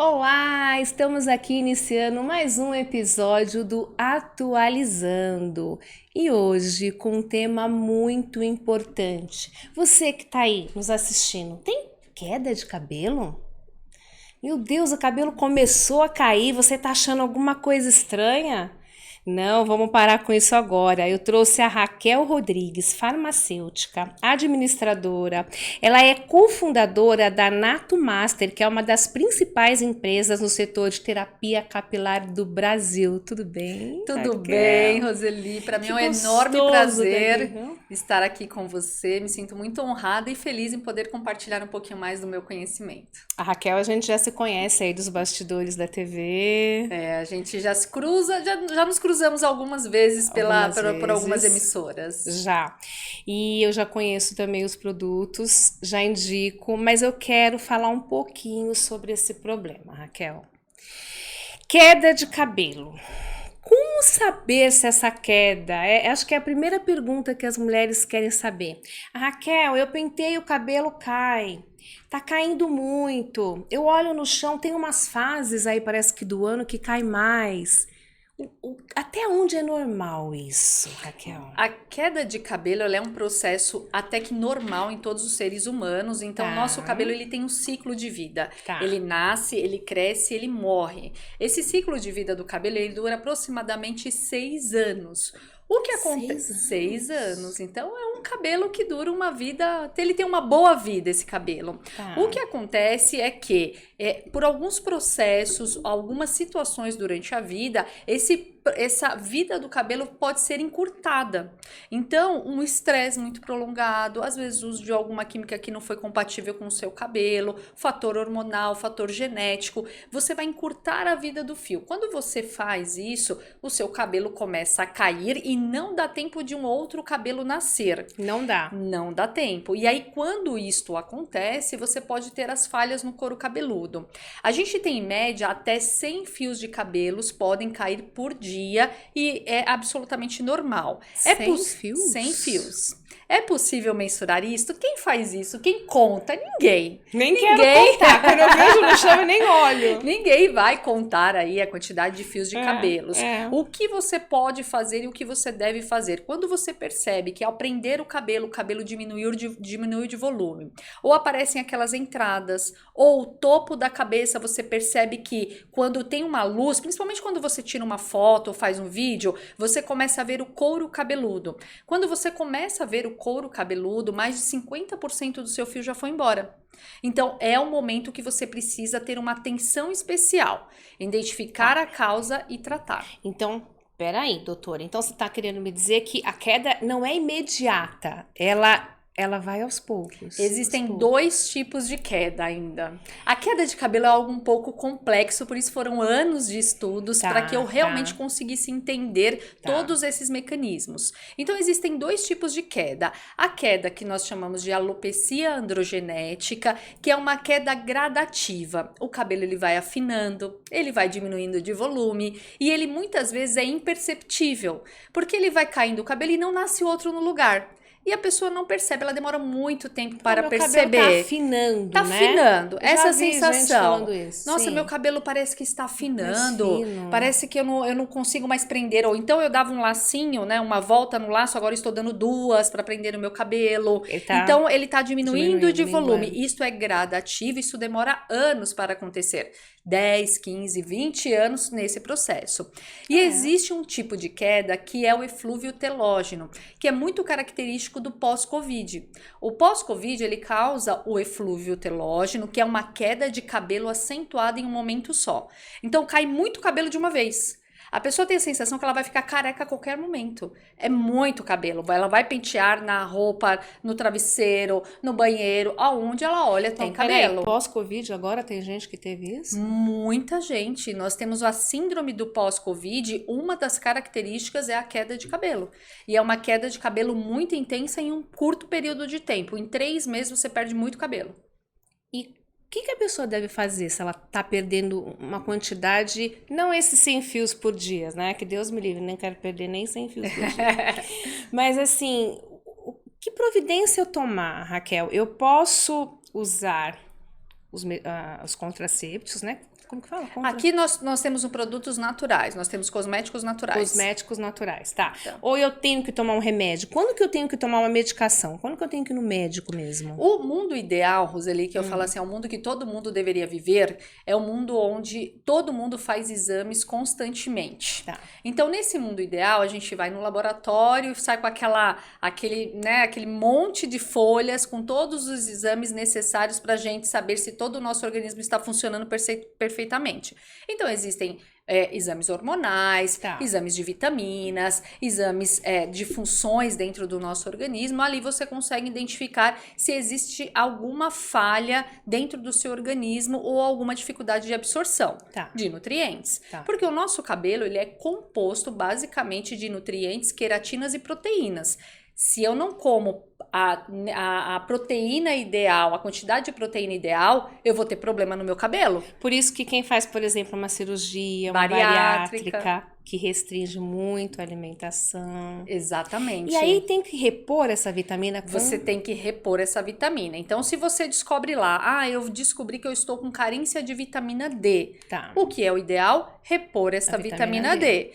Olá, estamos aqui iniciando mais um episódio do Atualizando e hoje com um tema muito importante. Você que está aí nos assistindo, tem queda de cabelo? Meu Deus, o cabelo começou a cair, você está achando alguma coisa estranha? Não, vamos parar com isso agora. Eu trouxe a Raquel Rodrigues, farmacêutica, administradora. Ela é cofundadora da Nato Master, que é uma das principais empresas no setor de terapia capilar do Brasil. Tudo bem, Tudo bem, Raquel? Roseli? Para mim Que é um enorme gostoso daqui, prazer viu? estar aqui com você. Me sinto muito honrada e feliz em poder compartilhar um pouquinho mais do meu conhecimento. A Raquel, a gente já se conhece aí dos bastidores da TV, A gente já se cruza, já nos cruzamos algumas vezes algumas por algumas vezes. emissoras. Já. E eu já conheço também os produtos, já indico, mas eu quero falar um pouquinho sobre esse problema, Raquel. Queda de cabelo. Como saber se essa queda? Acho que é a primeira pergunta que as mulheres querem saber. Raquel, eu pentei o cabelo, cai. Tá caindo muito. Eu olho no chão, tem umas fases aí, parece que do ano, que cai mais. Até onde é normal isso, Raquel? A queda de cabelo ela é um processo até que normal em todos os seres humanos. Então, o nosso Tá, cabelo ele tem um ciclo de vida. tá. Ele nasce, ele cresce, ele morre. Esse ciclo de vida do cabelo ele dura aproximadamente 6 anos. O que acontece? 6 anos. Então, é um cabelo que dura uma vida. Ele tem uma boa vida, esse cabelo. O Tá. que acontece é que, por alguns processos, algumas situações durante a vida, essa vida do cabelo pode ser encurtada. Então, um estresse muito prolongado, às vezes o uso de alguma química que não foi compatível com o seu cabelo, fator hormonal, fator genético, você vai encurtar a vida do fio. Quando você faz isso, o seu cabelo começa a cair e não dá tempo de um outro cabelo nascer. Não dá. Não dá tempo. E aí, quando isto acontece, você pode ter as falhas no couro cabeludo. A gente tem, em média, até 100 fios de cabelos podem cair por dia e é absolutamente normal. 100 fios? 100 fios. É possível mensurar isso? Quem faz isso? Quem conta? Ninguém. Nem quero Ninguém. contar. Quando eu vejo no chão, eu nem olho. Ninguém vai contar aí a quantidade de fios de cabelos. É. O que você pode fazer e o que você deve fazer? Quando você percebe que ao prender o cabelo diminuiu de volume, ou aparecem aquelas entradas, ou o topo da cabeça você percebe que quando tem uma luz, principalmente quando você tira uma foto ou faz um vídeo, você começa a ver o couro cabeludo. Quando você começa a ver o couro cabeludo, mais de 50% do seu fio já foi embora. Então, é o momento que você precisa ter uma atenção especial, identificar a causa e tratar. Então, peraí, doutora. Então, você está querendo me dizer que a queda não é imediata. Ela vai aos poucos. Existem Aos poucos. 2 tipos de queda ainda. A queda de cabelo é algo um pouco complexo, por isso foram anos de estudos para que eu realmente conseguisse entender todos esses mecanismos. Então, existem 2 tipos de queda. A queda que nós chamamos de alopecia androgenética, que é uma queda gradativa. O cabelo ele vai afinando, ele vai diminuindo de volume e ele muitas vezes é imperceptível, porque ele vai caindo o cabelo e não nasce outro no lugar. E a pessoa não percebe, ela demora muito tempo para perceber. Cabelo tá afinando, Tá né? afinando, Eu já essa vi gente sensação. falando isso. Nossa, Sim. meu cabelo parece que está Mais afinando, fino. parece que eu não consigo mais prender. Ou então eu dava um lacinho, né, uma volta no laço, agora eu estou dando 2 para prender o meu cabelo. Então ele tá diminuindo de volume. minguando. Isto é gradativo, isso demora anos para acontecer. 10, 15, 20 anos nesse processo. E existe um tipo de queda que é o eflúvio telógeno, que é muito característico do pós-Covid. O pós-Covid, ele causa o eflúvio telógeno, que é uma queda de cabelo acentuada em um momento só. Então, cai muito cabelo de uma vez. A pessoa tem a sensação que ela vai ficar careca a qualquer momento. É muito cabelo. Ela vai pentear na roupa, no travesseiro, no banheiro, aonde ela olha tem cabelo. Pós-Covid agora tem gente que teve isso? Muita gente. Nós temos a síndrome do pós-Covid. Uma das características é a queda de cabelo. E é uma queda de cabelo muito intensa em um curto período de tempo. Em 3 meses você perde muito cabelo. E o que a pessoa deve fazer se ela tá perdendo uma quantidade, não esses 100 fios por dia, né? Que Deus me livre, nem quero perder nem 100 fios por dia. Mas assim, que providência eu tomar, Raquel? Eu posso usar os contraceptivos, né? Como que fala? Aqui nós temos produtos naturais, nós temos cosméticos naturais. Cosméticos naturais, tá. Então. Ou eu tenho que tomar um remédio. Quando que eu tenho que tomar uma medicação? Quando que eu tenho que ir no médico mesmo? O mundo ideal, Roseli, que eu falo assim, é o mundo que todo mundo deveria viver, é um mundo onde todo mundo faz exames constantemente. Tá. Então, nesse mundo ideal, a gente vai no laboratório e sai com aquele monte de folhas com todos os exames necessários para a gente saber se todo o nosso organismo está funcionando perfeitamente. Então, existem exames hormonais, Tá. exames de vitaminas, exames de funções dentro do nosso organismo. Ali você consegue identificar se existe alguma falha dentro do seu organismo ou alguma dificuldade de absorção Tá. de nutrientes. Tá. Porque o nosso cabelo ele é composto basicamente de nutrientes, queratinas e proteínas. Se eu não como a proteína ideal, a quantidade de proteína ideal, eu vou ter problema no meu cabelo. Por isso que quem faz, por exemplo, uma cirurgia, uma Bariátrica. bariátrica, que restringe muito a alimentação. Exatamente. E aí tem que repor essa vitamina com... Você tem que repor essa vitamina. Então, se você descobre lá, eu descobri que eu estou com carência de vitamina D. Tá. O que é o ideal? Repor essa A vitamina vitamina D.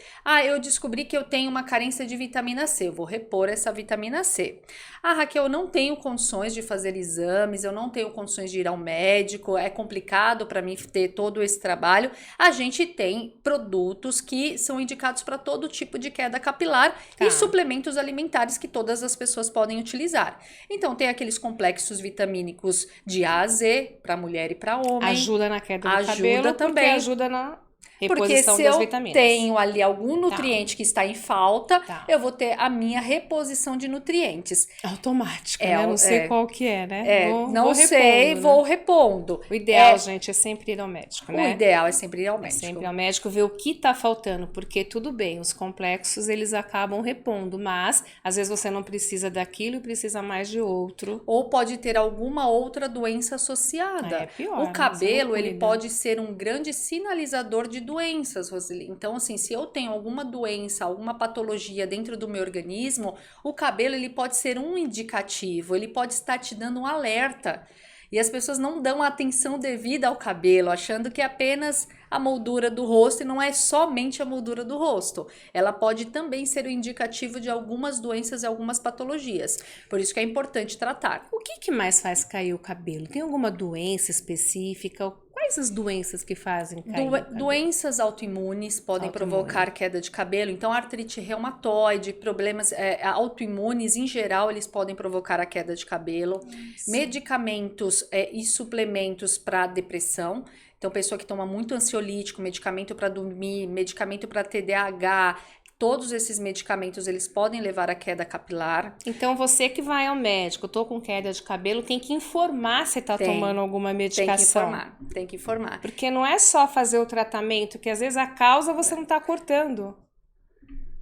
Eu descobri que eu tenho uma carência de vitamina C. Eu vou repor essa vitamina C. Raquel, eu não tenho condições de fazer exames, eu não tenho condições de ir ao médico, é complicado para mim ter todo esse trabalho. A gente tem produtos que são indicados para todo tipo de queda capilar Tá. e suplementos alimentares que todas as pessoas podem utilizar. Então, tem aqueles complexos vitamínicos de A a Z, para mulher e para homem. Ajuda na queda do Ajuda cabelo, também. porque ajuda na Porque reposição se das eu vitaminas. tenho ali algum nutriente que está em falta, Tá. eu vou ter a minha reposição de nutrientes. Automática, né? Não sei qual que é, né? Não vou sei, repondo, vou né? repondo. O ideal, gente, é sempre ir ao médico, O né? ideal é sempre ir ao médico. Sempre ir ao médico ver o que tá faltando, porque tudo bem, os complexos eles acabam repondo, mas às vezes você não precisa daquilo e precisa mais de outro. Ou pode ter alguma outra doença associada. É pior, O né? cabelo, Você não ele cuida. pode ser um grande sinalizador de doenças, Roseli. Então, assim, se eu tenho alguma doença, alguma patologia dentro do meu organismo, o cabelo, ele pode ser um indicativo, ele pode estar te dando um alerta. E as pessoas não dão a atenção devida ao cabelo, achando que é apenas a moldura do rosto e não é somente a moldura do rosto. Ela pode também ser o indicativo de algumas doenças e algumas patologias. Por isso que é importante tratar. O que mais faz cair o cabelo? Tem alguma doença específica? Quais as doenças que fazem cair o cabelo? Doenças autoimunes podem provocar queda de cabelo. Então, artrite reumatoide, problemas autoimunes em geral, eles podem provocar a queda de cabelo. Medicamentos e suplementos para depressão. Então, pessoa que toma muito ansiolítico, medicamento para dormir, medicamento para TDAH, todos esses medicamentos, eles podem levar à queda capilar. Então, você que vai ao médico, tô com queda de cabelo, tem que informar se tá tomando alguma medicação. Tem que informar. Porque não é só fazer o tratamento, que às vezes a causa você não tá cortando.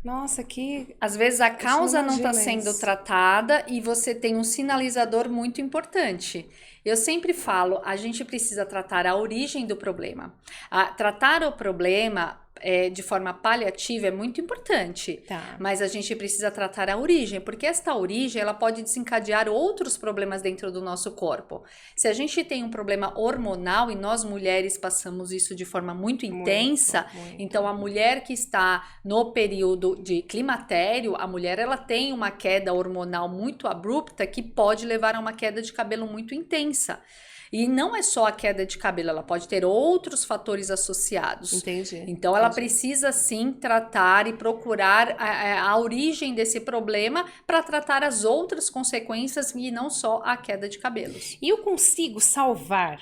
Nossa, que... Às vezes a causa não está imagino sendo isso. tratada e você tem um sinalizador muito importante. Eu sempre falo, a gente precisa tratar a origem do problema. Tratar o problema de forma paliativa é muito importante, Tá. mas a gente precisa tratar a origem, porque esta origem ela pode desencadear outros problemas dentro do nosso corpo. Se a gente tem um problema hormonal e nós mulheres passamos isso de forma muito intensa, então a mulher que está no período de climatério, a mulher ela tem uma queda hormonal muito abrupta que pode levar a uma queda de cabelo muito intensa. E não é só a queda de cabelo, ela pode ter outros fatores associados. Entendi. Então, ela precisa sim tratar e procurar a origem desse problema para tratar as outras consequências e não só a queda de cabelos. E eu consigo salvar?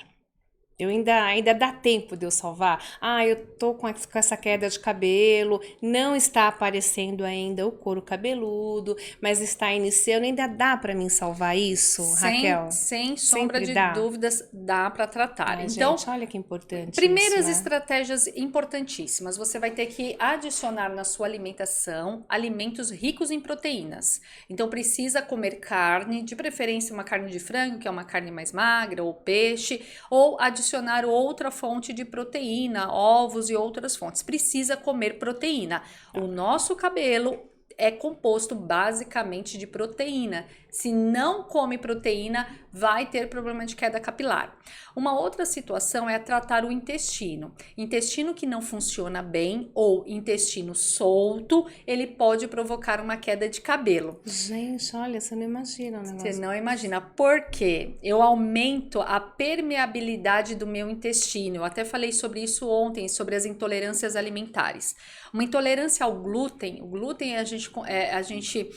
Eu ainda dá tempo de eu salvar? Eu tô com essa queda de cabelo, não está aparecendo ainda o couro cabeludo, mas está iniciando, ainda dá para mim salvar isso, Raquel? Sem sombra de dúvidas, dá para tratar. Então, gente, olha que importante primeiras isso, né? estratégias importantíssimas. Você vai ter que adicionar na sua alimentação alimentos ricos em proteínas. Então, precisa comer carne, de preferência uma carne de frango, que é uma carne mais magra, ou peixe, ou adicionar outra fonte de proteína, ovos e outras fontes. Precisa comer proteína. O nosso cabelo é composto basicamente de proteína. Se não come proteína, vai ter problema de queda capilar. Uma outra situação é tratar o intestino. Intestino que não funciona bem ou intestino solto, ele pode provocar uma queda de cabelo. Gente, olha, você não imagina o negócio. Você não imagina. Por quê? Eu aumento a permeabilidade do meu intestino. Eu até falei sobre isso ontem, sobre as intolerâncias alimentares. Uma intolerância ao glúten, o glúten a gente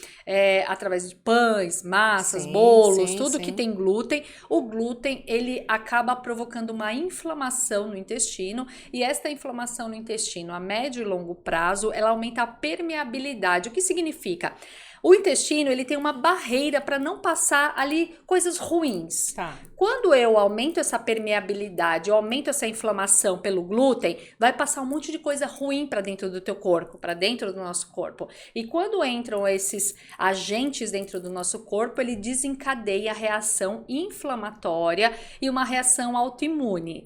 através de pães, massas, Sim, bolos, sim, tudo sim. que tem glúten, o glúten ele acaba provocando uma inflamação no intestino e esta inflamação no intestino a médio e longo prazo, ela aumenta a permeabilidade. O que significa? O intestino, ele tem uma barreira para não passar ali coisas ruins. Tá. Quando eu aumento essa permeabilidade, eu aumento essa inflamação pelo glúten, vai passar um monte de coisa ruim para dentro do teu corpo, para dentro do nosso corpo. E quando entram esses agentes dentro do nosso corpo, ele desencadeia a reação inflamatória e uma reação autoimune.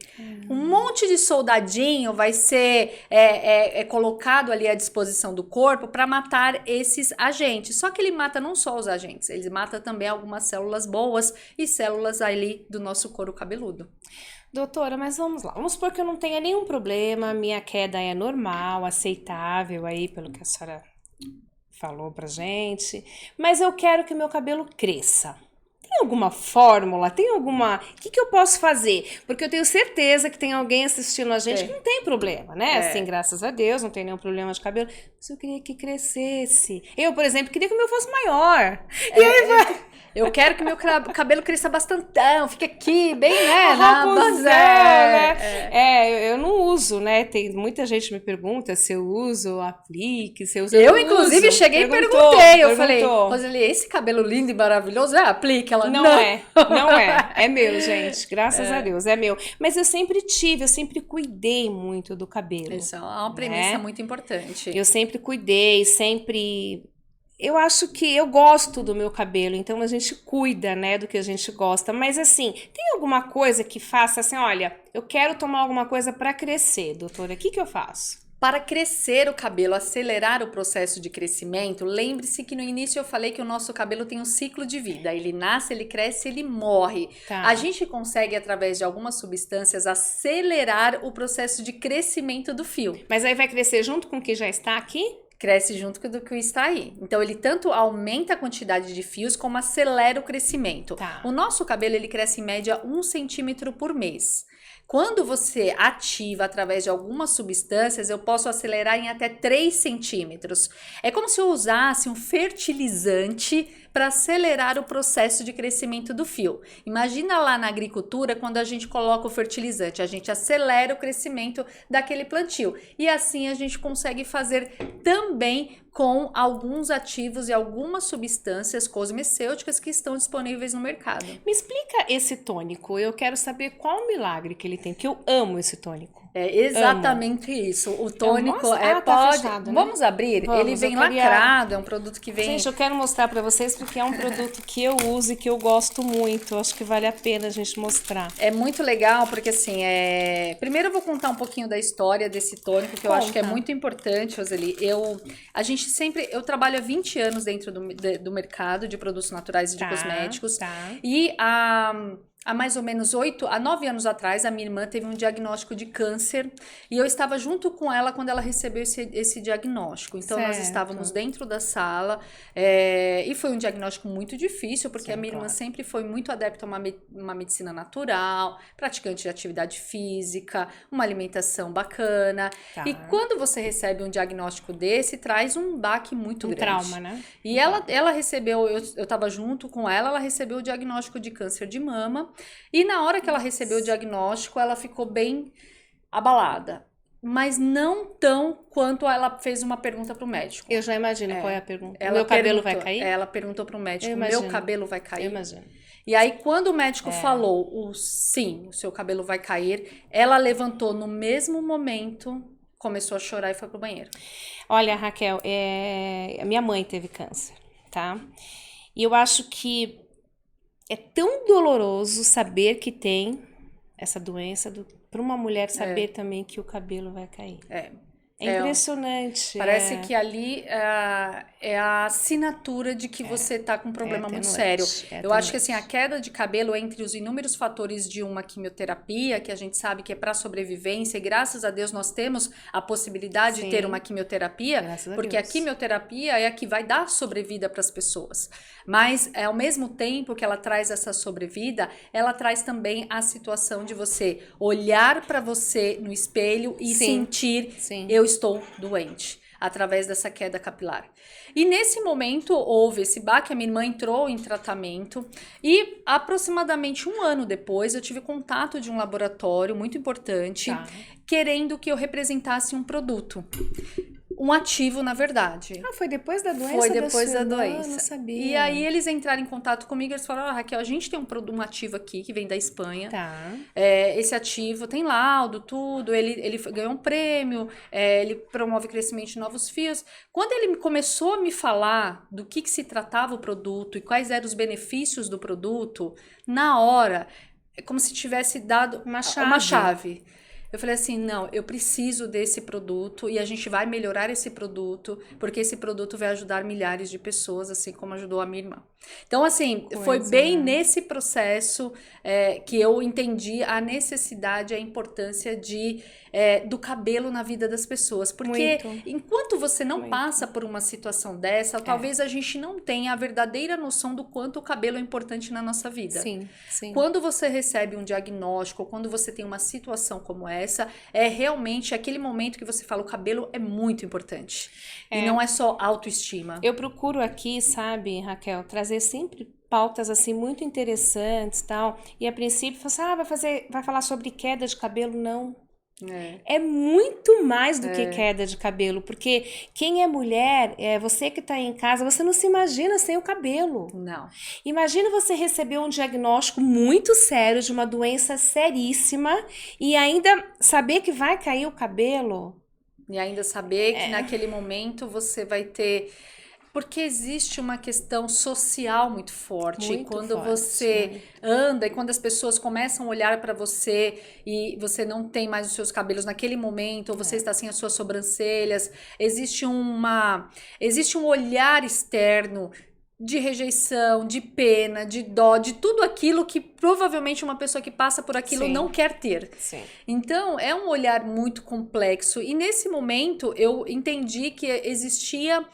Um monte de soldadinho vai ser colocado ali à disposição do corpo para matar esses agentes. Só que ele mata não só os agentes, ele mata também algumas células boas e células ali do nosso couro cabeludo. Doutora, mas vamos lá. Vamos supor que eu não tenha nenhum problema, minha queda é normal, aceitável aí, pelo que a senhora falou pra gente. Mas eu quero que meu cabelo cresça. Tem alguma fórmula? Tem alguma... O que eu posso fazer? Porque eu tenho certeza que tem alguém assistindo a gente que não tem problema, né? Assim, graças a Deus, não tem nenhum problema de cabelo. Mas eu queria que crescesse. Eu, por exemplo, queria que o meu fosse maior. E aí vai... Eu quero que meu cabelo cresça bastantão, fique aqui, bem, né? Eu não uso, né? Tem muita gente me pergunta se eu uso aplique, se eu uso. Eu inclusive, cheguei e perguntei. Eu falei, Roseli, esse cabelo lindo e maravilhoso é aplique? Ela, não é. É meu, gente. Graças a Deus, é meu. Mas eu sempre cuidei muito do cabelo. Isso é uma premissa muito importante. Eu sempre cuidei, Eu acho que eu gosto do meu cabelo, então a gente cuida, né, do que a gente gosta. Mas assim, tem alguma coisa que faça assim, olha, eu quero tomar alguma coisa para crescer, doutora, o que eu faço? Para crescer o cabelo, acelerar o processo de crescimento, lembre-se que no início eu falei que o nosso cabelo tem um ciclo de vida. Ele nasce, ele cresce, ele morre. Tá. A gente consegue, através de algumas substâncias, acelerar o processo de crescimento do fio. Mas aí vai crescer junto com o que já está aqui? Cresce junto com o que está aí. Então, ele tanto aumenta a quantidade de fios, como acelera o crescimento. Tá. O nosso cabelo, ele cresce em média 1 centímetro por mês. Quando você ativa através de algumas substâncias, eu posso acelerar em até 3 centímetros. É como se eu usasse um fertilizante para acelerar o processo de crescimento do fio. Imagina lá na agricultura, quando a gente coloca o fertilizante, a gente acelera o crescimento daquele plantio. E assim a gente consegue fazer também com alguns ativos e algumas substâncias cosmecêuticas que estão disponíveis no mercado. Me explica esse tônico, eu quero saber qual o milagre que ele tem, porque eu amo esse tônico. É exatamente isso. O tônico tá fechado, né? Vamos abrir? Vamos, ele vem lacrado, é um produto que vem... Gente, eu quero mostrar pra vocês porque é um produto que eu uso e que eu gosto muito. Eu acho que vale a pena a gente mostrar. É muito legal porque assim, primeiro eu vou contar um pouquinho da história desse tônico, que eu acho que é muito importante, Roseli. Eu trabalho há 20 anos dentro do mercado de produtos naturais e de cosméticos. E há mais ou menos 9 anos atrás, a minha irmã teve um diagnóstico de câncer e eu estava junto com ela quando ela recebeu esse diagnóstico. Então, nós estávamos dentro da sala e foi um diagnóstico muito difícil, porque a minha irmã sempre foi muito adepta a uma medicina natural, praticante de atividade física, uma alimentação bacana. E quando você recebe um diagnóstico desse, traz um baque muito grande. Trauma, né? E ela recebeu, eu estava junto com ela recebeu o diagnóstico de câncer de mama. E na hora que ela recebeu o diagnóstico, ela ficou bem abalada. Mas não tão quanto ela fez uma pergunta pro médico. Eu já imagino qual é a pergunta. Meu cabelo vai cair? Ela perguntou pro médico, meu cabelo vai cair? Eu imagino. E aí, quando o médico falou, sim, o seu cabelo vai cair, ela levantou no mesmo momento, começou a chorar e foi pro banheiro. Olha, Raquel, a minha mãe teve câncer, tá? E eu acho que é tão doloroso saber que tem essa doença, para uma mulher saber também que o cabelo vai cair. É impressionante. Parece que ali é a assinatura de que você está com um problema muito sério. Eu acho que assim, a queda de cabelo, entre os inúmeros fatores de uma quimioterapia, que a gente sabe que é para sobrevivência, e graças a Deus nós temos a possibilidade de ter uma quimioterapia, porque a quimioterapia é a que vai dar sobrevida para as pessoas. Mas, ao mesmo tempo que ela traz essa sobrevida, ela traz também a situação de você olhar para você no espelho e sentir, eu estou doente, através dessa queda capilar. E nesse momento houve esse baque, a minha irmã entrou em tratamento e aproximadamente 1 ano depois eu tive contato de um laboratório muito importante, querendo que eu representasse um produto. Um ativo, na verdade. Foi depois da doença? Foi depois da doença. Não sabia. E aí eles entraram em contato comigo e eles falaram, Raquel, a gente tem um ativo aqui que vem da Espanha. Esse ativo tem laudo, tudo, ele ganhou um prêmio, ele promove crescimento de novos fios. Quando ele começou a me falar do que se tratava o produto e quais eram os benefícios do produto, na hora, é como se tivesse dado uma chave. Eu falei assim, não, eu preciso desse produto e a gente vai melhorar esse produto, porque esse produto vai ajudar milhares de pessoas, assim como ajudou a minha irmã. Então, assim, foi bem nesse processo que eu entendi a necessidade, a importância do cabelo na vida das pessoas. Porque enquanto você não passa por uma situação dessa, talvez a gente não tenha a verdadeira noção do quanto o cabelo é importante na nossa vida. Quando você recebe um diagnóstico, ou quando você tem uma situação como essa, é realmente aquele momento que você fala, o cabelo é muito importante. E não é só autoestima. Eu procuro aqui, sabe, Raquel, trazer sempre pautas assim muito interessantes, tal. E a princípio, você vai falar sobre queda de cabelo? Não. É muito mais do que queda de cabelo, porque quem é mulher, você que está em casa, você não se imagina sem o cabelo. Não. Imagina você receber um diagnóstico muito sério de uma doença seríssima e ainda saber que vai cair o cabelo. E ainda saber que naquele momento você vai ter... Porque existe uma questão social muito forte. E quando você anda e quando as pessoas começam a olhar para você e você não tem mais os seus cabelos naquele momento, ou você está sem as suas sobrancelhas, existe um olhar externo de rejeição, de pena, de dó, de tudo aquilo que provavelmente uma pessoa que passa por aquilo não quer ter. Então, é um olhar muito complexo. E nesse momento, eu entendi que existia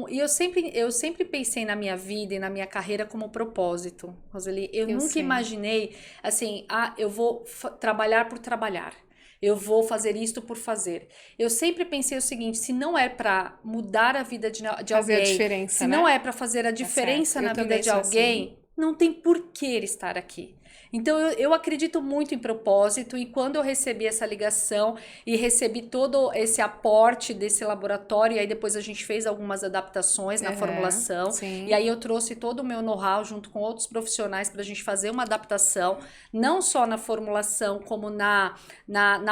e eu sempre pensei na minha vida e na minha carreira como propósito, Roseli. Eu nunca imaginei, assim, eu vou trabalhar por trabalhar. Eu vou fazer isto por fazer. Eu sempre pensei o seguinte, se não é para mudar a vida de alguém, se não é para fazer a diferença na vida de alguém, não tem por que ele estar aqui. Então, eu acredito muito em propósito e quando eu recebi essa ligação e recebi todo esse aporte desse laboratório, e aí depois a gente fez algumas adaptações na formulação, e aí eu trouxe todo o meu know-how junto com outros profissionais para a gente fazer uma adaptação, não só na formulação, como na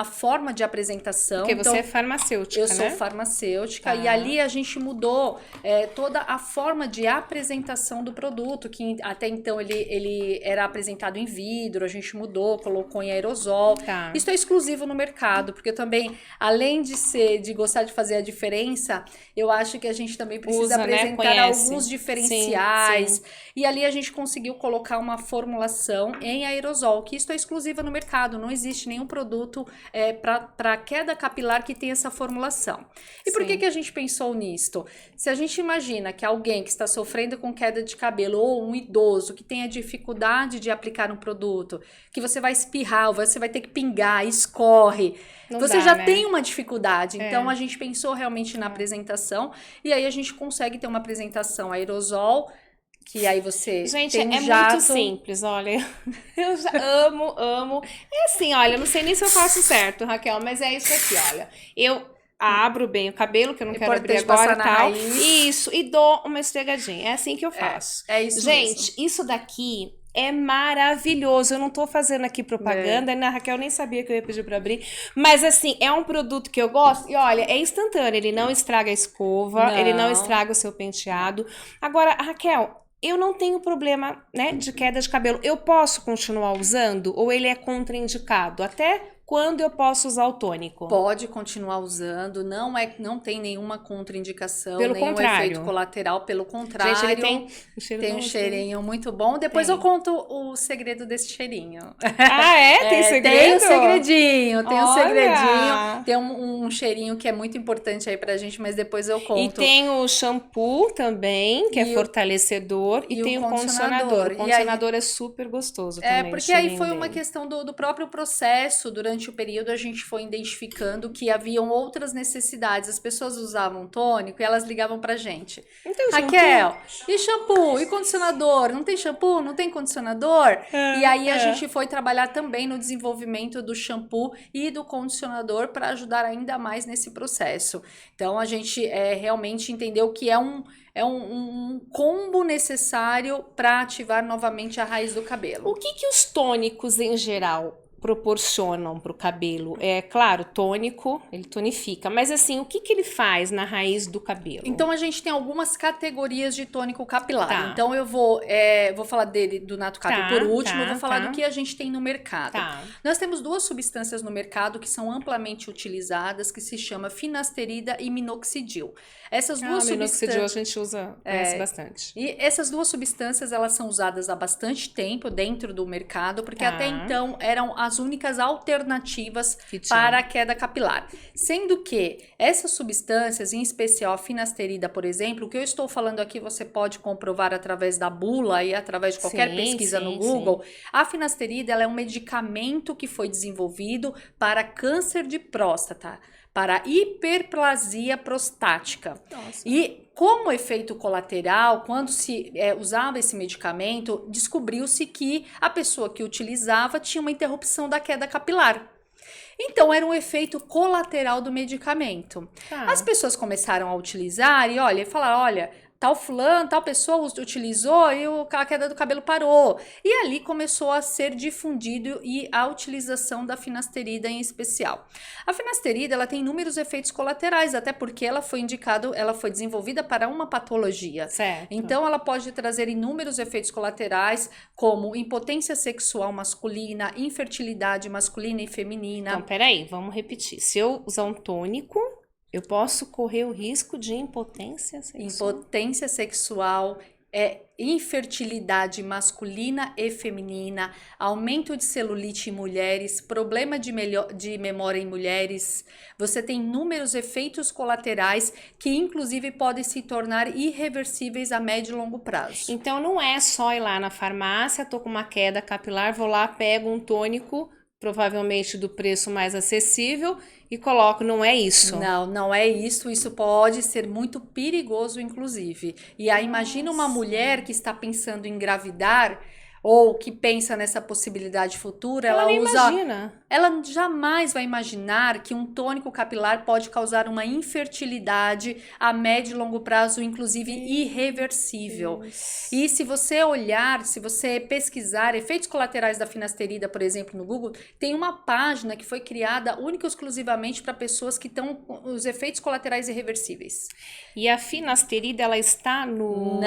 forma de apresentação. Porque você é farmacêutica, Eu sou farmacêutica, e ali a gente mudou toda a forma de apresentação do produto, que até então ele era apresentado em vidro, a gente mudou, colocou em aerosol. Isso é exclusivo no mercado, porque eu também, além de gostar de fazer a diferença, eu acho que a gente também precisa apresentar alguns diferenciais. E ali a gente conseguiu colocar uma formulação em aerosol, que isso é exclusiva no mercado, não existe nenhum produto para queda capilar que tenha essa formulação. E por que a gente pensou nisto? Se a gente imagina que alguém que está sofrendo com queda de cabelo, ou um idoso que tenha dificuldade de aplicar um produto, que você vai espirrar, você vai ter que pingar, escorre. Você já tem uma dificuldade. Então, a gente pensou realmente na apresentação. E aí, a gente consegue ter uma apresentação aerosol, que aí você tem um jato. Muito simples, olha. Eu já amo. É assim, olha, não sei nem se eu faço certo, Raquel, mas é isso aqui, olha. Eu abro bem o cabelo, que eu não quero abrir agora e tal. Isso, e dou uma esfregadinha. É assim que eu faço. É isso mesmo. Gente, isso daqui é maravilhoso. Eu não tô fazendo aqui propaganda, né? A Raquel nem sabia que eu ia pedir pra abrir. Mas assim, é um produto que eu gosto. E olha, é instantâneo. Ele não estraga a escova, ele não estraga o seu penteado. Agora, Raquel, eu não tenho problema, né, de queda de cabelo. Eu posso continuar usando ou ele é contraindicado? Até Quando eu posso usar o tônico? Pode continuar usando, não tem nenhuma contraindicação, Pelo nenhum contrário. efeito colateral, pelo contrário. Gente, ele tem um cheiro Tem tão um gostoso. cheirinho muito bom. Depois Tem. eu conto o segredo desse cheirinho. Ah, é? Tem segredo? Tem um segredinho, tem um Olha! segredinho. Tem um cheirinho que é muito importante aí pra gente, mas depois eu conto. E tem o shampoo também, que é E o- fortalecedor, e e tem o o condicionador. condicionador. O condicionador é super gostoso também. Porque o aí cheirinho foi uma dele. questão do próprio processo. Durante o período, a gente foi identificando que haviam outras necessidades. As pessoas usavam tônico e elas ligavam pra gente. Então, Raquel, e shampoo? E condicionador? Não tem shampoo? Não tem condicionador? E aí a gente foi trabalhar também no desenvolvimento do shampoo e do condicionador para ajudar ainda mais nesse processo. Então a gente realmente entendeu que é um combo necessário para ativar novamente a raiz do cabelo. o que os tônicos em geral proporcionam para o cabelo? É claro, tônico, ele tonifica, mas assim, o que ele faz na raiz do cabelo? Então a gente tem algumas categorias de tônico capilar. Tá. Então eu vou falar dele do Natucap Tá, por último, tá, eu vou falar tá. do que a gente tem no mercado. Tá. Nós temos duas substâncias no mercado que são amplamente utilizadas, que se chama finasterida e minoxidil. Essas duas minoxidil a substâncias gente conhece bastante. e essas duas substâncias, elas são usadas há bastante tempo dentro do mercado, porque Tá. até então eram as únicas alternativas Que tinha. para a queda capilar. Sendo que essas substâncias, em especial a finasterida, por exemplo, o que eu estou falando aqui você pode comprovar através da bula e através de qualquer Sim, pesquisa sim, no Google. A finasterida, ela é um medicamento que foi desenvolvido para câncer de próstata, para hiperplasia prostática. Nossa. E como efeito colateral, quando se usava esse medicamento, descobriu-se que a pessoa que utilizava tinha uma interrupção da queda capilar. Então, era um efeito colateral do medicamento. Tá. As pessoas começaram a utilizar e falaram, olha, tal fulano, tal pessoa utilizou e a queda do cabelo parou. E ali começou a ser difundido e a utilização da finasterida em especial. A finasterida, ela tem inúmeros efeitos colaterais, até porque ela foi desenvolvida para uma patologia. Certo. Então, ela pode trazer inúmeros efeitos colaterais, como impotência sexual masculina, infertilidade masculina e feminina. Então, peraí, vamos repetir. Se eu usar um tônico, eu posso correr o risco de impotência sexual? Impotência sexual, infertilidade masculina e feminina, aumento de celulite em mulheres, problema de memória em mulheres. Você tem inúmeros efeitos colaterais que, inclusive, podem se tornar irreversíveis a médio e longo prazo. Então, não é só ir lá na farmácia, tô com uma queda capilar, vou lá, pego um tônico, provavelmente do preço mais acessível, e coloco, não é isso. Não, não é isso. Isso pode ser muito perigoso, inclusive. E aí, imagina uma mulher que está pensando em engravidar ou que pensa nessa possibilidade futura, Ela nem usa. imagina. Ela jamais vai imaginar que um tônico capilar pode causar uma infertilidade a médio e longo prazo, inclusive irreversível. E se você olhar, se você pesquisar efeitos colaterais da finasterida, por exemplo, no Google, tem uma página que foi criada única e exclusivamente para pessoas que estão com os efeitos colaterais irreversíveis. E a finasterida, ela está no...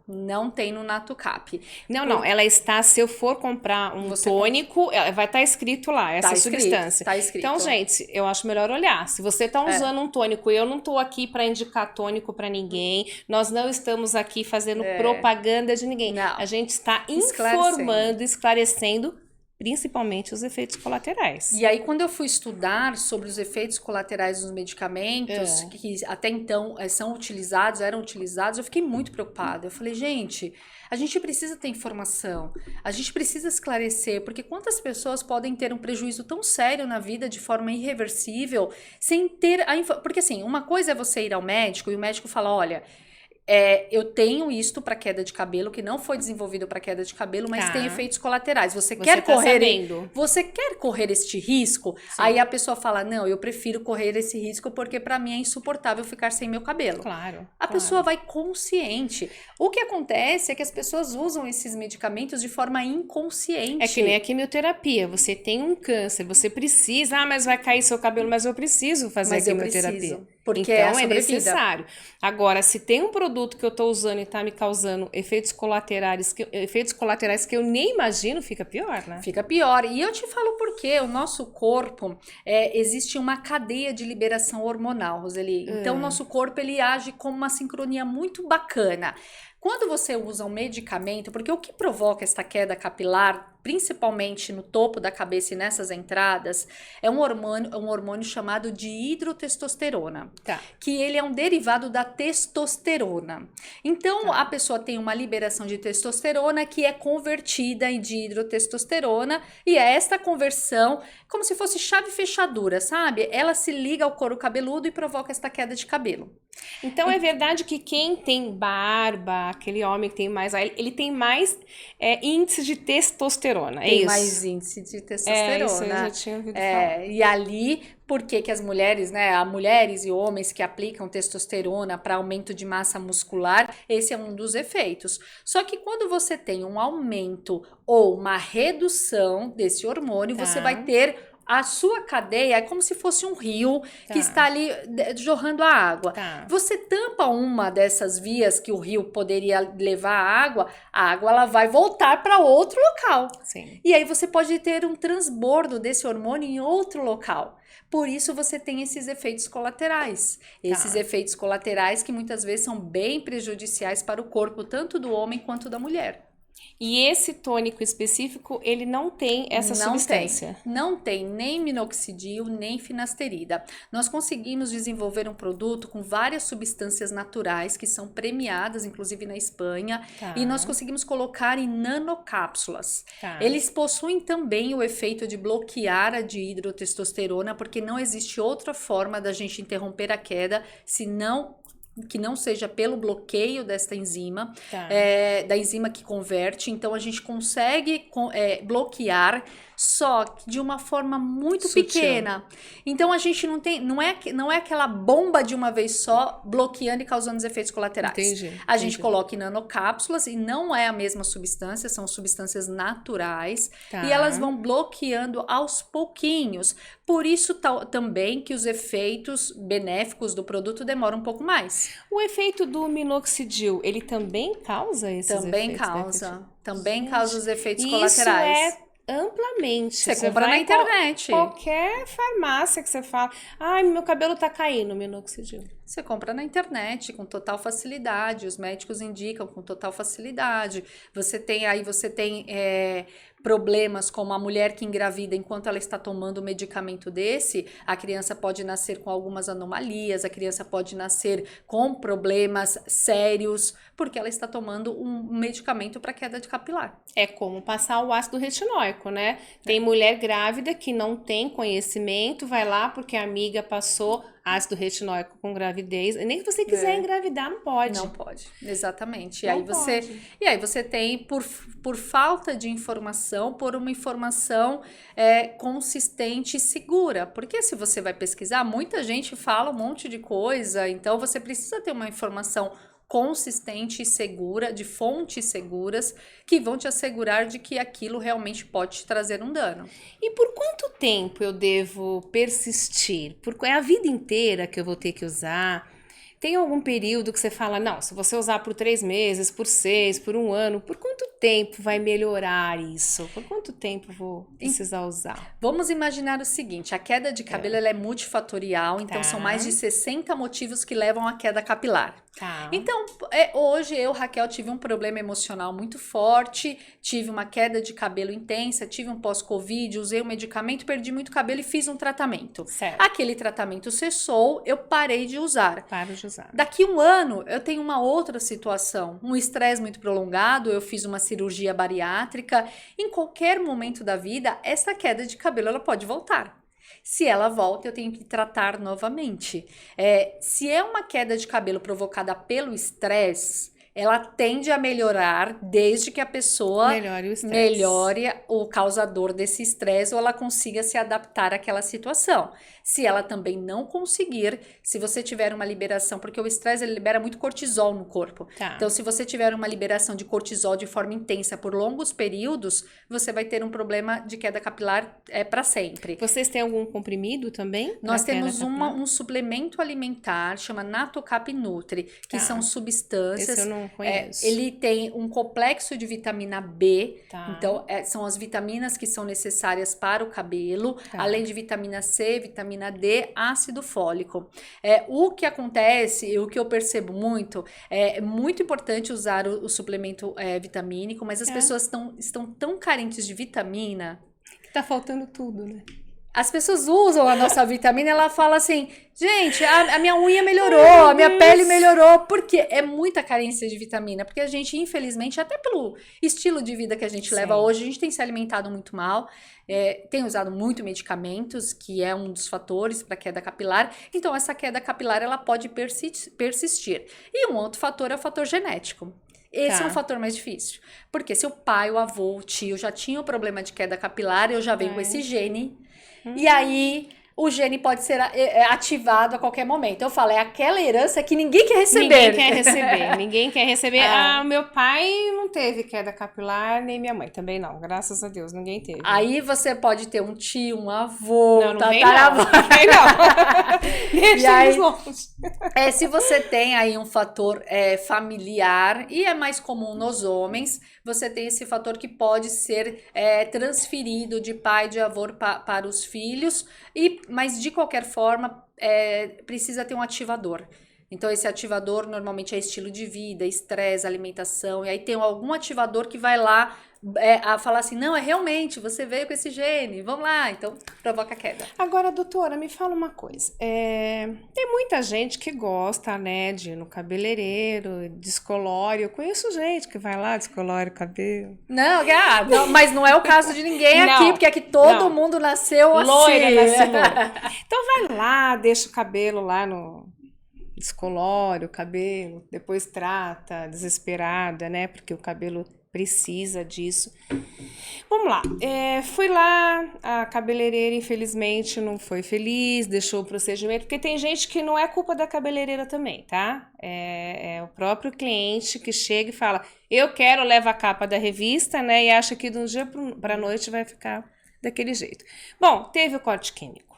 Não tem no Natucap. Não, ela está, se eu for comprar um tônico, vai estar escrito lá, essa substância. Tá escrito. Então, gente, eu acho melhor olhar. Se você está usando um tônico, eu não estou aqui para indicar tônico para ninguém, nós não estamos aqui fazendo propaganda de ninguém. Não. A gente está informando, esclarecendo, principalmente os efeitos colaterais. E aí, quando eu fui estudar sobre os efeitos colaterais dos medicamentos que até então eram utilizados, eu fiquei muito preocupada. Eu falei, gente, a gente precisa ter informação, a gente precisa esclarecer, porque quantas pessoas podem ter um prejuízo tão sério na vida de forma irreversível sem ter a informação? Porque assim, uma coisa é você ir ao médico e o médico fala, olha... eu tenho isto para queda de cabelo, que não foi desenvolvido para queda de cabelo, mas tem efeitos colaterais. Você quer correr este risco? Sim. Aí a pessoa fala, não, eu prefiro correr esse risco porque para mim é insuportável ficar sem meu cabelo. Claro. A pessoa vai consciente. O que acontece é que as pessoas usam esses medicamentos de forma inconsciente. É que nem a quimioterapia. Você tem um câncer, você precisa, mas vai cair seu cabelo, mas eu preciso fazer a quimioterapia. Porque então é é necessário. Agora, se tem um produto que eu tô usando e tá me causando efeitos colaterais que eu nem imagino, fica pior, né? Fica pior. E eu te falo por quê. O nosso corpo, existe uma cadeia de liberação hormonal, Roseli. Então, o nosso corpo, ele age com uma sincronia muito bacana. Quando você usa um medicamento, porque o que provoca esta queda capilar, principalmente no topo da cabeça e nessas entradas, é um hormônio chamado de hidrotestosterona, Tá. que ele é um derivado da testosterona. Então, a pessoa tem uma liberação de testosterona que é convertida em dihidrotestosterona, e é esta conversão, como se fosse chave e fechadura, sabe? Ela se liga ao couro cabeludo e provoca esta queda de cabelo. Então é verdade que quem tem barba, aquele homem que tem mais, ele tem mais índice de testosterona, é Tem isso? mais índice de testosterona. Isso eu já tinha ouvido falar. E ali, por que as mulheres, né, há mulheres e homens que aplicam testosterona para aumento de massa muscular, esse é um dos efeitos. Só que quando você tem um aumento ou uma redução desse hormônio, você vai ter a sua cadeia, é como se fosse um rio que está ali jorrando a água. Você tampa uma dessas vias que o rio poderia levar a água ela vai voltar para outro local. Sim. E aí você pode ter um transbordo desse hormônio em outro local. Por isso você tem esses efeitos colaterais. Esses efeitos colaterais que muitas vezes são bem prejudiciais para o corpo, tanto do homem quanto da mulher. E esse tônico específico, ele não tem essa substância? Não tem nem minoxidil, nem finasterida. Nós conseguimos desenvolver um produto com várias substâncias naturais que são premiadas, inclusive na Espanha, e nós conseguimos colocar em nanocápsulas. Eles possuem também o efeito de bloquear a dihidrotestosterona, porque não existe outra forma da gente interromper a queda, que não seja pelo bloqueio desta enzima, da enzima que converte. Então a gente consegue bloquear, só que de uma forma muito pequena. Então a gente não é aquela bomba de uma vez só bloqueando e causando os efeitos colaterais. A gente coloca em nanocápsulas e não é a mesma substância, são substâncias naturais e elas vão bloqueando aos pouquinhos. Por isso também que os efeitos benéficos do produto demoram um pouco mais. O efeito do minoxidil, ele também causa esses efeitos? Também causa os efeitos colaterais. Isso amplamente. Você compra na internet. Qualquer farmácia que você fala, ai, meu cabelo tá caindo, minoxidil. Você compra na internet com total facilidade, os médicos indicam com total facilidade. Você tem problemas como a mulher que engravida enquanto ela está tomando um medicamento desse, a criança pode nascer com algumas anomalias, a criança pode nascer com problemas sérios, porque ela está tomando um medicamento para queda de capilar. É como passar o ácido retinóico, né? Tem mulher grávida que não tem conhecimento, vai lá porque a amiga passou ácido retinóico com gravidez. Nem que você quiser engravidar, não pode. Não pode, exatamente. E aí você tem, por falta de informação, por uma informação consistente e segura. Porque se você vai pesquisar, muita gente fala um monte de coisa, então você precisa ter uma informação consistente e segura, de fontes seguras, que vão te assegurar de que aquilo realmente pode te trazer um dano. E por quanto tempo eu devo persistir? É a vida inteira que eu vou ter que usar? Tem algum período que você fala, não, se você usar por 3 meses, por 6, por 1 ano, por quanto tempo vai melhorar isso? Por quanto tempo vou precisar usar? Vamos imaginar o seguinte, a queda de cabelo ela é multifatorial, então são mais de 60 motivos que levam à queda capilar. Então, hoje eu, Raquel, tive um problema emocional muito forte, tive uma queda de cabelo intensa, tive um pós-Covid, usei um medicamento, perdi muito cabelo e fiz um tratamento. Aquele tratamento cessou, eu parei de usar. Paro de usar. Daqui 1 ano, eu tenho uma outra situação, um estresse muito prolongado, eu fiz uma cirurgia bariátrica. Em qualquer momento da vida, essa queda de cabelo ela pode voltar. Se ela volta, eu tenho que tratar novamente. Se é uma queda de cabelo provocada pelo estresse, ela tende a melhorar desde que a pessoa Melhore o estresse. melhore o causador desse estresse ou ela consiga se adaptar àquela situação. Se ela também não conseguir, se você tiver uma liberação, porque o estresse ele libera muito cortisol no corpo. Tá. Então, se você tiver uma liberação de cortisol de forma intensa por longos períodos, você vai ter um problema de queda capilar para sempre. Vocês têm algum comprimido também? Nós pra queda temos capilar? um suplemento alimentar, chama Natocap Nutri, que Tá. são substâncias. Esse eu não conheço. Ele tem um complexo de vitamina B, Tá. então são as vitaminas que são necessárias para o cabelo, Tá. além de vitamina C, vitamina D, ácido fólico. O que acontece, e o que eu percebo muito, é muito importante usar o suplemento vitamínico, mas as pessoas estão tão carentes de vitamina. Tá faltando tudo, né? As pessoas usam a nossa vitamina, ela fala assim, gente, a minha unha melhorou, a minha pele melhorou, porque é muita carência de vitamina, porque a gente, infelizmente, até pelo estilo de vida que a gente leva hoje, a gente tem se alimentado muito mal, tem usado muito medicamentos, que é um dos fatores para queda capilar, então essa queda capilar, ela pode persistir. E um outro fator é o fator genético. Esse é um fator mais difícil, porque se o pai, o avô, o tio já tinha o problema de queda capilar, eu já venho com esse gene, e aí o gene pode ser ativado a qualquer momento. Eu falo, é aquela herança que ninguém quer receber. Ninguém quer receber. Meu pai não teve queda capilar, nem minha mãe também não, graças a Deus, ninguém teve. Aí você pode ter um tio, um avô, não vem não. Deixa longe. Se você tem aí um fator familiar, e é mais comum nos homens, você tem esse fator que pode ser transferido de pai, de avô para os filhos, mas de qualquer forma precisa ter um ativador. Então esse ativador normalmente é estilo de vida, estresse, alimentação, e aí tem algum ativador que vai lá a falar assim, não, realmente, você veio com esse gene, vamos lá, então provoca queda. Agora, doutora, me fala uma coisa, tem muita gente que gosta, né, de ir no cabeleireiro, descolore, eu conheço gente que vai lá, descolore o cabelo. Não, mas não é o caso de ninguém aqui, porque aqui todo mundo nasceu assim. Loira, nasceu loira. Então vai lá, deixa o cabelo lá no... descolore o cabelo, depois trata, desesperada, né, porque o cabelo precisa disso. Vamos lá, fui lá, a cabeleireira infelizmente não foi feliz, deixou o procedimento, porque tem gente que não é culpa da cabeleireira também, tá? É o próprio cliente que chega e fala, eu quero, leva a capa da revista, né, e acha que de um dia para a noite vai ficar daquele jeito. Bom, teve o corte químico.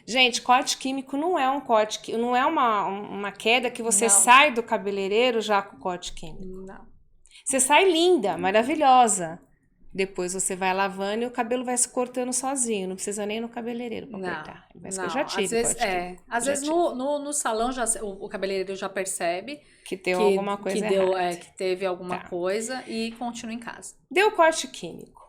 Gente, corte químico não é um corte, não é uma queda que você sai do cabeleireiro já com corte químico. Não. Você sai linda, maravilhosa. Depois você vai lavando e o cabelo vai se cortando sozinho. Não precisa nem ir no cabeleireiro para cortar. Mas eu já tive corte químico. Às vezes no salão o cabeleireiro já percebe que deu alguma coisa errada. Que teve alguma coisa e continua em casa. Deu corte químico.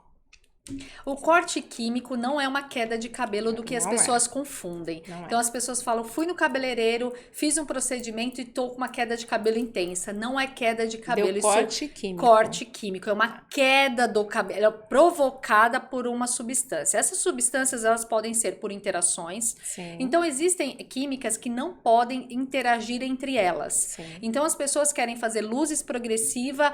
O corte químico não é uma queda de cabelo do que as pessoas confundem. Então as pessoas falam, fui no cabeleireiro, fiz um procedimento e tô com uma queda de cabelo intensa. Não é queda de cabelo. Deu corte químico. Corte químico. É uma queda do cabelo provocada por uma substância. Essas substâncias, elas podem ser por interações. Sim. Então existem químicas que não podem interagir entre elas. Sim. Então as pessoas querem fazer luzes progressiva,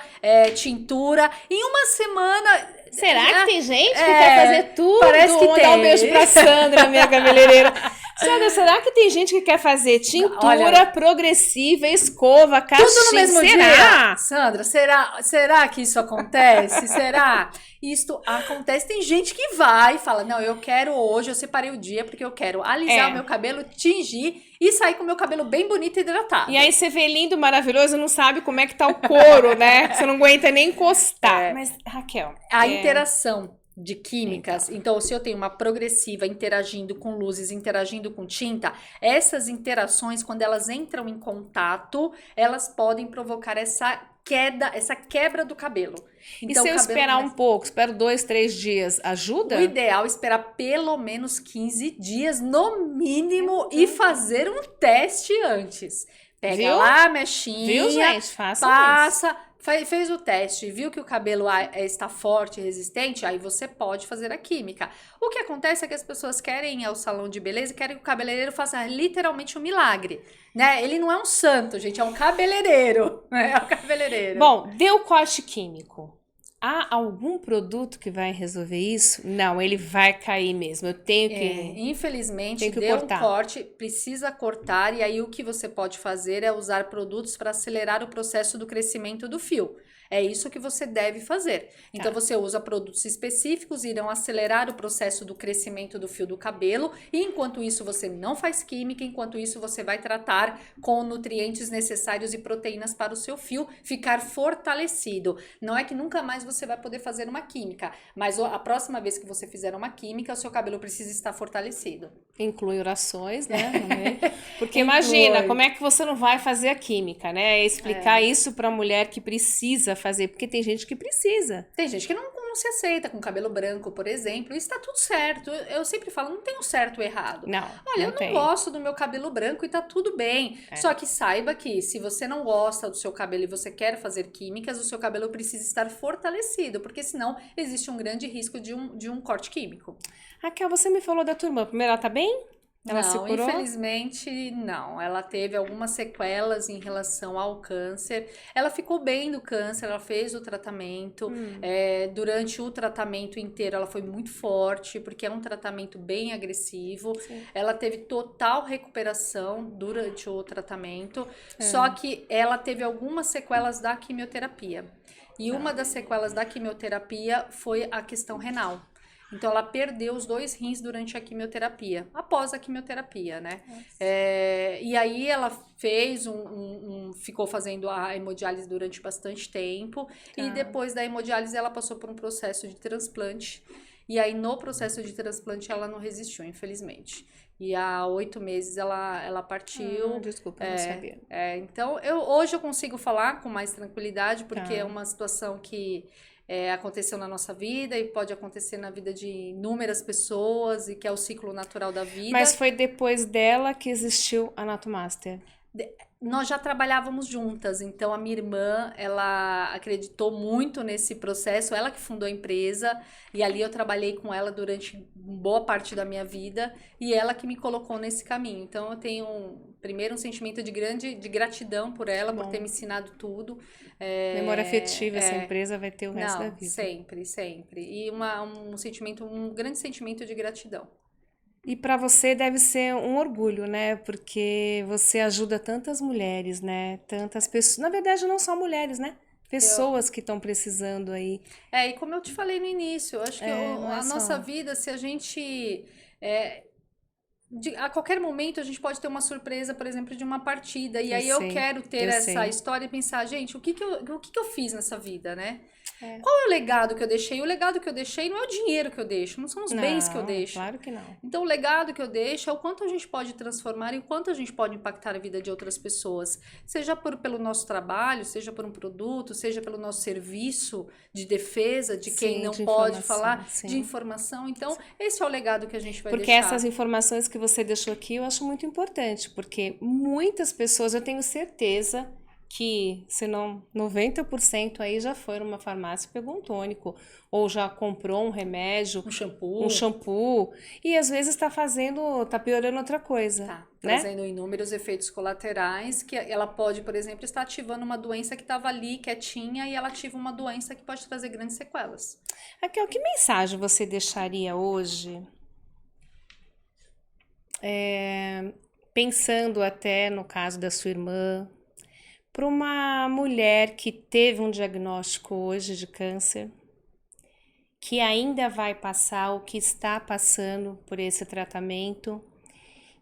tintura. Em uma semana... Será que tem gente que quer fazer tudo? Parece que tem. Dar um beijo pra Sandra, minha cabeleireira. Sandra, será que tem gente que quer fazer tintura progressiva, escova, cachimbo? Tudo no mesmo dia? Sandra, será que isso acontece? Será? Isto acontece. Tem gente que vai e fala, não, eu quero hoje, eu separei o dia porque eu quero alisar o meu cabelo, tingir e sair com o meu cabelo bem bonito e hidratado. E aí você vê lindo, maravilhoso, não sabe como é que tá o couro, né? Você não aguenta nem encostar. Mas, Raquel... A interação de químicas, então se eu tenho uma progressiva interagindo com luzes, interagindo com tinta, essas interações, quando elas entram em contato, elas podem provocar essa quebra do cabelo. Então, e se eu esperar um pouco, espero 2, 3 dias, ajuda? O ideal é esperar pelo menos 15 dias, no mínimo, e fazer um teste antes. Pega lá a mechinha, viu, gente? Faça passa, Fez o teste, viu que o cabelo está forte e resistente, aí você pode fazer a química. O que acontece é que as pessoas querem ir ao salão de beleza e querem que o cabeleireiro faça literalmente um milagre, né? Ele não é um santo, gente, é um cabeleireiro, né? É um cabeleireiro. Bom, deu corte químico. Há algum produto que vai resolver isso? Não, ele vai cair mesmo. Eu tenho que. Infelizmente, Tem que deu cortar. um corte, precisa cortar, e aí o que você pode fazer é usar produtos para acelerar o processo do crescimento do fio. É isso que você deve fazer. Então, você usa produtos específicos, irão acelerar o processo do crescimento do fio do cabelo, e enquanto isso você não faz química, enquanto isso você vai tratar com nutrientes necessários e proteínas para o seu fio ficar fortalecido. Não é que nunca mais você vai poder fazer uma química, mas a próxima vez que você fizer uma química, o seu cabelo precisa estar fortalecido. Inclui orações, né? Porque imagina, como é que você não vai fazer a química, né? Explicar isso para a mulher que precisa fazer, porque tem gente que precisa. Tem gente que não se aceita com cabelo branco, por exemplo, e está tudo certo. Eu sempre falo, não tem um certo ou errado. Não, Olha, eu não tem. gosto do meu cabelo branco e tá tudo bem. Só que saiba que se você não gosta do seu cabelo e você quer fazer químicas, o seu cabelo precisa estar fortalecido, porque senão existe um grande risco de um corte químico. Raquel, você me falou da tua irmã. Primeiro, ela tá bem? Ela se Não, curou? infelizmente não. Ela teve algumas sequelas em relação ao câncer. Ela ficou bem do câncer, ela fez o tratamento. Durante o tratamento inteiro, ela foi muito forte, porque é um tratamento bem agressivo. Sim. Ela teve total recuperação durante o tratamento, só que ela teve algumas sequelas da quimioterapia. E uma das sequelas da quimioterapia foi a questão renal. Então, ela perdeu os 2 rins durante a quimioterapia, após a quimioterapia, né? E aí, ela fez ficou fazendo a hemodiálise durante bastante tempo. E depois da hemodiálise, ela passou por um processo de transplante. E aí, no processo de transplante, ela não resistiu, infelizmente. E há 8 meses ela partiu. Desculpa, eu não sabia. Então, hoje eu consigo falar com mais tranquilidade, porque é uma situação que aconteceu na nossa vida e pode acontecer na vida de inúmeras pessoas e que é o ciclo natural da vida. Mas foi depois dela que existiu a Natomaster. Nós já trabalhávamos juntas, então a minha irmã, ela acreditou muito nesse processo, ela que fundou a empresa, e ali eu trabalhei com ela durante boa parte da minha vida, e ela que me colocou nesse caminho. Então eu tenho, primeiro, um sentimento de gratidão por ela, por ter me ensinado tudo. Memória afetiva, essa empresa vai ter o resto da vida. Sempre, sempre. E um grande sentimento de gratidão. E para você deve ser um orgulho, né? Porque você ajuda tantas mulheres, né? Tantas pessoas. Na verdade, não só mulheres, né? Pessoas que estão precisando aí. E como eu te falei no início, eu acho que a nossa só. vida, se a gente. A qualquer momento a gente pode ter uma surpresa, por exemplo, de uma partida. E aí eu quero ter essa história e pensar, gente, o que eu fiz nessa vida, né? Qual é o legado que eu deixei? O legado que eu deixei não é o dinheiro que eu deixo, não são os bens que eu deixo. Claro que não. Então, o legado que eu deixo é o quanto a gente pode transformar e o quanto a gente pode impactar a vida de outras pessoas. Seja pelo nosso trabalho, seja por um produto, seja pelo nosso serviço de defesa, de quem não pode falar, de informação. Então, esse é o legado que a gente vai deixar. Porque essas informações que você deixou aqui eu acho muito importante, porque muitas pessoas, eu tenho certeza que, se não 90% aí já foi numa farmácia e pegou um tônico, ou já comprou um remédio, um shampoo, e às vezes tá piorando outra coisa. Tá, né? Trazendo inúmeros efeitos colaterais, que ela pode, por exemplo, estar ativando uma doença que estava ali quietinha e ela ativa uma doença que pode trazer grandes sequelas. Raquel, que mensagem você deixaria hoje? Pensando até no caso da sua irmã, para uma mulher que teve um diagnóstico hoje de câncer, que ainda vai passar ou que está passando por esse tratamento,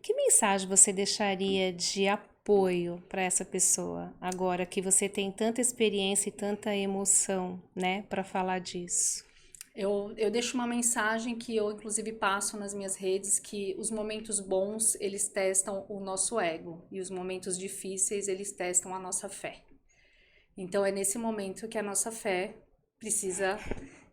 que mensagem você deixaria de apoio para essa pessoa, agora que você tem tanta experiência e tanta emoção, né, para falar disso? Eu deixo uma mensagem que eu, inclusive, passo nas minhas redes, que os momentos bons, eles testam o nosso ego, e os momentos difíceis, eles testam a nossa fé. Então, é nesse momento que a nossa fé precisa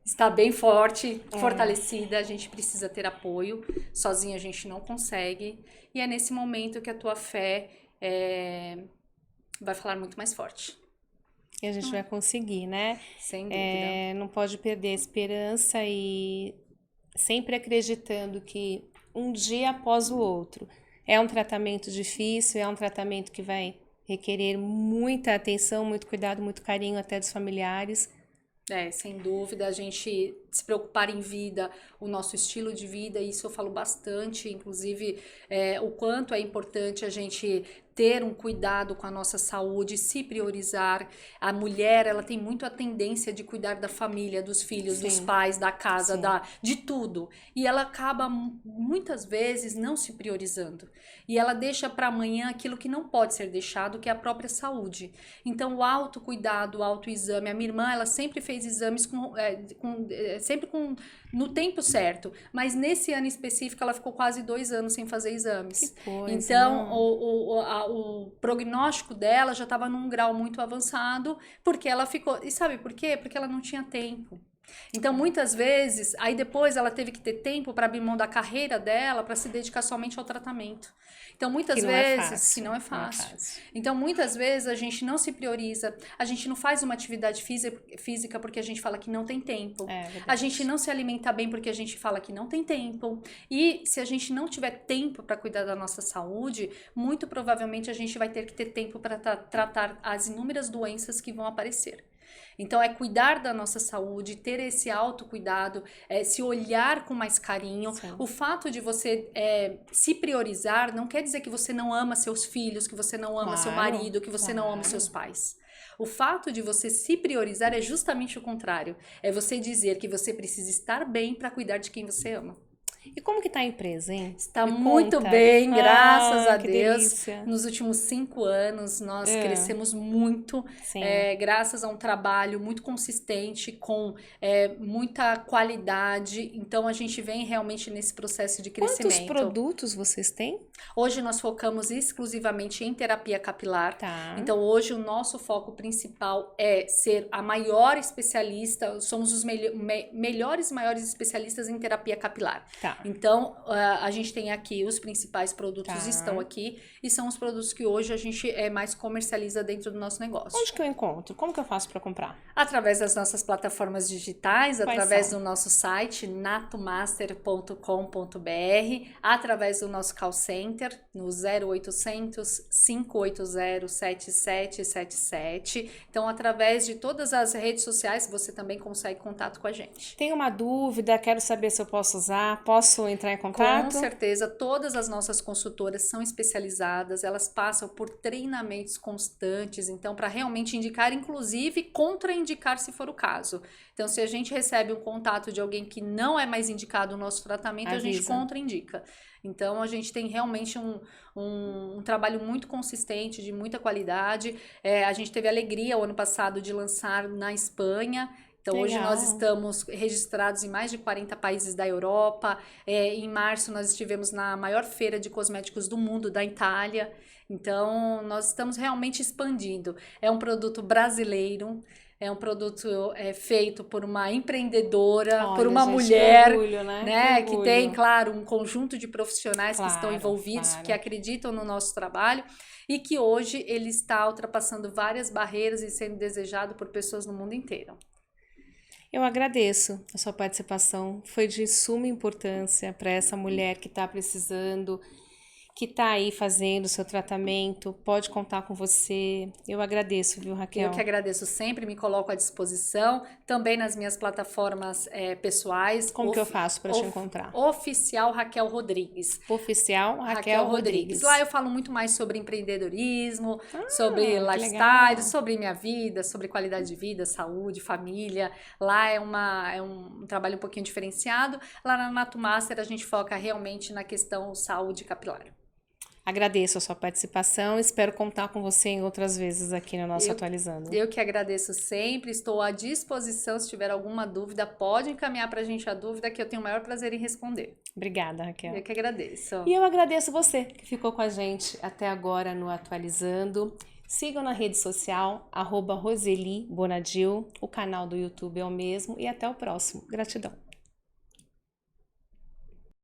estar bem forte, fortalecida, a gente precisa ter apoio, sozinha a gente não consegue, e é nesse momento que a tua fé vai falar muito mais forte. E a gente vai conseguir, né? Sem dúvida. Não pode perder a esperança e sempre acreditando que um dia após o outro. É um tratamento difícil, é um tratamento que vai requerer muita atenção, muito cuidado, muito carinho até dos familiares. Sem dúvida, a gente se preocupar em vida, o nosso estilo de vida, isso eu falo bastante, inclusive o quanto é importante a gente ter um cuidado com a nossa saúde, se priorizar. A mulher, ela tem muito a tendência de cuidar da família, dos filhos, dos Sim, pais, da casa, sim. de tudo. E ela acaba muitas vezes não se priorizando. E ela deixa para amanhã aquilo que não pode ser deixado, que é a própria saúde. Então, o autocuidado, o autoexame. A minha irmã, ela sempre fez exames no tempo certo, mas nesse ano específico ela ficou quase 2 anos sem fazer exames. Que coisa, Então, não? o prognóstico dela já estava num grau muito avançado, porque ela ficou. E sabe por quê? Porque ela não tinha tempo. Então, muitas vezes, aí depois ela teve que ter tempo para abrir mão da carreira dela para se dedicar somente ao tratamento. Então, muitas Que não é vezes, que fácil. não é Não é fácil. fácil. Então, muitas vezes a gente não se prioriza, a gente não faz uma atividade física porque a gente fala que não tem tempo. É verdade. A gente não se alimenta bem porque a gente fala que não tem tempo. E se a gente não tiver tempo para cuidar da nossa saúde, muito provavelmente a gente vai ter que ter tempo para tratar as inúmeras doenças que vão aparecer. Então, é cuidar da nossa saúde, ter esse autocuidado, se olhar com mais carinho. Sim. O fato de você se priorizar não quer dizer que você não ama seus filhos, que você não ama seu Claro, marido, que você não ama claro. seus pais. O fato de você se priorizar é justamente o contrário. É você dizer que você precisa estar bem para cuidar de quem você ama. E como que tá a empresa, hein? Está Me muito conta. bem, graças a Que Deus. delícia. Nos últimos 5 anos, nós crescemos muito, Sim. graças a um trabalho muito consistente, com muita qualidade. Então, a gente vem realmente nesse processo de crescimento. Quantos produtos vocês têm? Hoje, nós focamos exclusivamente em terapia capilar. Tá. Então, hoje, o nosso foco principal é ser a maior especialista, somos os melhores e maiores especialistas em terapia capilar. Tá. Então, a gente tem aqui os principais produtos Tá. estão aqui e são os produtos que hoje a gente mais comercializa dentro do nosso negócio. Onde que eu encontro? Como que eu faço para comprar? Através das nossas plataformas digitais, Quais através são? do nosso site natomaster.com.br, através do nosso call center no 0800 580 7777. Então, através de todas as redes sociais, você também consegue contato com a gente. Tenho uma dúvida, quero saber se eu posso usar, posso entrar em contato? Com certeza, todas as nossas consultoras são especializadas, elas passam por treinamentos constantes, então, para realmente indicar, inclusive, contraindicar se for o caso. Então, se a gente recebe um contato de alguém que não é mais indicado o nosso tratamento, a gente Avisa. contraindica. Então, a gente tem realmente um trabalho muito consistente, de muita qualidade. A gente teve a alegria, o ano passado, de lançar na Espanha. Então, hoje Legal. nós estamos registrados em mais de 40 países da Europa. Em março, nós estivemos na maior feira de cosméticos do mundo, da Itália. Então, nós estamos realmente expandindo. É um produto brasileiro, é um produto feito por uma empreendedora, Olha, por uma gente, mulher, que orgulho, né? que tem, claro, um conjunto de profissionais que estão Claro, envolvidos, claro. que acreditam no nosso trabalho e que hoje ele está ultrapassando várias barreiras e sendo desejado por pessoas no mundo inteiro. Eu agradeço a sua participação, foi de suma importância para essa mulher que está precisando, que está aí fazendo o seu tratamento, pode contar com você. Eu agradeço, viu, Raquel? Eu que agradeço sempre, me coloco à disposição, também nas minhas plataformas pessoais. Como que eu faço para te encontrar? Oficial Raquel Rodrigues. Oficial Raquel Rodrigues. Lá eu falo muito mais sobre empreendedorismo, sobre que lifestyle, legal. sobre minha vida, sobre qualidade de vida, saúde, família. Lá é um trabalho um pouquinho diferenciado. Lá na Nato Master a gente foca realmente na questão saúde capilar. Agradeço a sua participação, espero contar com você em outras vezes aqui no nosso Atualizando. Eu que agradeço sempre, estou à disposição, se tiver alguma dúvida, pode encaminhar para a gente a dúvida que eu tenho o maior prazer em responder. Obrigada, Raquel. Eu que agradeço. E eu agradeço você que ficou com a gente até agora no Atualizando. Sigam na rede social, @Roseli Bonadil, o canal do YouTube é o mesmo e até o próximo. Gratidão.